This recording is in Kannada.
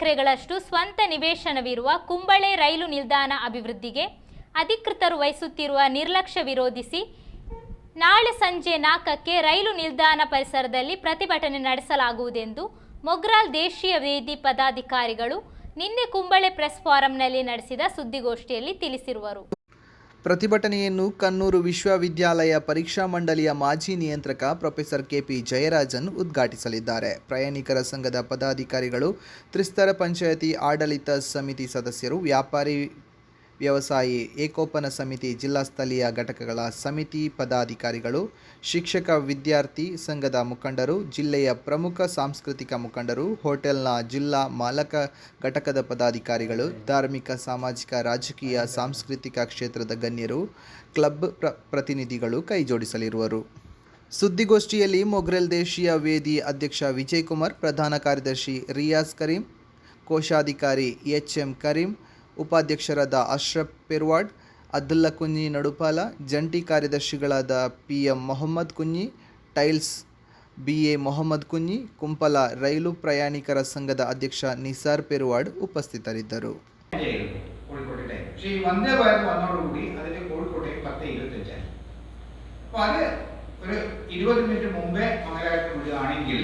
ಎಕರೆಗಳಷ್ಟು ಸ್ವಂತ ನಿವೇಶನವಿರುವ ಕುಂಬಳೆ ರೈಲು ನಿಲ್ದಾಣ ಅಭಿವೃದ್ಧಿಗೆ ಅಧಿಕೃತರು ವಹಿಸುತ್ತಿರುವ ನಿರ್ಲಕ್ಷ್ಯ ವಿರೋಧಿಸಿ ನಾಳೆ ಸಂಜೆ 4ಕ್ಕೆ ರೈಲು ನಿಲ್ದಾಣ ಪರಿಸರದಲ್ಲಿ ಪ್ರತಿಭಟನೆ ನಡೆಸಲಾಗುವುದೆಂದು ಮೊಗ್ರಾಲ್ ದೇಶೀಯ ವೇದಿ ಪದಾಧಿಕಾರಿಗಳು ನಿನ್ನೆ ಕುಂಬಳೆ ಪ್ರೆಸ್ ಫಾರಂನಲ್ಲಿ ನಡೆಸಿದ ಸುದ್ದಿಗೋಷ್ಠಿಯಲ್ಲಿ ತಿಳಿಸಿರುವರು. ಪ್ರತಿಭಟನೆಯನ್ನು ಕಣ್ಣೂರು ವಿಶ್ವವಿದ್ಯಾಲಯ ಪರೀಕ್ಷಾ ಮಂಡಳಿಯ ಮಾಜಿ ನಿಯಂತ್ರಕ ಪ್ರೊಫೆಸರ್ ಕೆಪಿ ಜಯರಾಜನ್ ಉದ್ಘಾಟಿಸಲಿದ್ದಾರೆ. ಪ್ರಯಾಣಿಕರ ಸಂಘದ ಪದಾಧಿಕಾರಿಗಳು, ತ್ರಿಸ್ತರ ಪಂಚಾಯಿತಿ ಆಡಳಿತ ಸಮಿತಿ ಸದಸ್ಯರು, ವ್ಯಾಪಾರಿ ವ್ಯವಸಾಯಿ ಏಕೋಪನ ಸಮಿತಿ ಜಿಲ್ಲಾ ಸ್ಥಳೀಯ ಘಟಕಗಳ ಸಮಿತಿ ಪದಾಧಿಕಾರಿಗಳು, ಶಿಕ್ಷಕ ವಿದ್ಯಾರ್ಥಿ ಸಂಘದ ಮುಖಂಡರು, ಜಿಲ್ಲೆಯ ಪ್ರಮುಖ ಸಾಂಸ್ಕೃತಿಕ ಮುಖಂಡರು, ಹೋಟೆಲ್ನ ಜಿಲ್ಲಾ ಮಾಲಕ ಘಟಕದ ಪದಾಧಿಕಾರಿಗಳು, ಧಾರ್ಮಿಕ, ಸಾಮಾಜಿಕ, ರಾಜಕೀಯ, ಸಾಂಸ್ಕೃತಿಕ ಕ್ಷೇತ್ರದ ಗಣ್ಯರು, ಕ್ಲಬ್ ಪ್ರತಿನಿಧಿಗಳು ಕೈಜೋಡಿಸಲಿರುವರು. ಸುದ್ದಿಗೋಷ್ಠಿಯಲ್ಲಿ ಮೊಗ್ರಾಲ್ ದೇಶೀಯ ವೇದಿ ಅಧ್ಯಕ್ಷ ವಿಜಯಕುಮಾರ್, ಪ್ರಧಾನ ಕಾರ್ಯದರ್ಶಿ ರಿಯಾಜ್ ಕರೀಂ, ಕೋಶಾಧಿಕಾರಿ ಎಚ್ಎಂ ಕರೀಂ, ಉಪಾಧ್ಯಕ್ಷರಾದ ಅಶ್ರಫ್ ಪೆರ್ವಾಡ್, ಅಬ್ದುಲ್ಲಾ ಕುಂಜಿ ನಡುಪಾಲ, ಜಂಟಿ ಕಾರ್ಯದರ್ಶಿಗಳಾದ PM Mohammad Kunji, tiles BA Mohammad Kunji, Kumpala rail ಪ್ರಯಾಣಿಕರ ಸಂಘದ ಅಧ್ಯಕ್ಷ ನಿಸಾರ್ ಪೆರ್ವಾಡ್ ಉಪಸ್ಥಿತರಿದ್ದರು. വന്ദേ ഭാരത് വന്നതോടുകൂടി അതിന്റെ കോഴിക്കോട്ടേക്ക് 10:25 അപ്പോൾ അത് ഒരു 20 മിനിറ്റ് മുമ്പേ മംഗലാപുരത്ത് വിടുകയാണെങ്കിൽ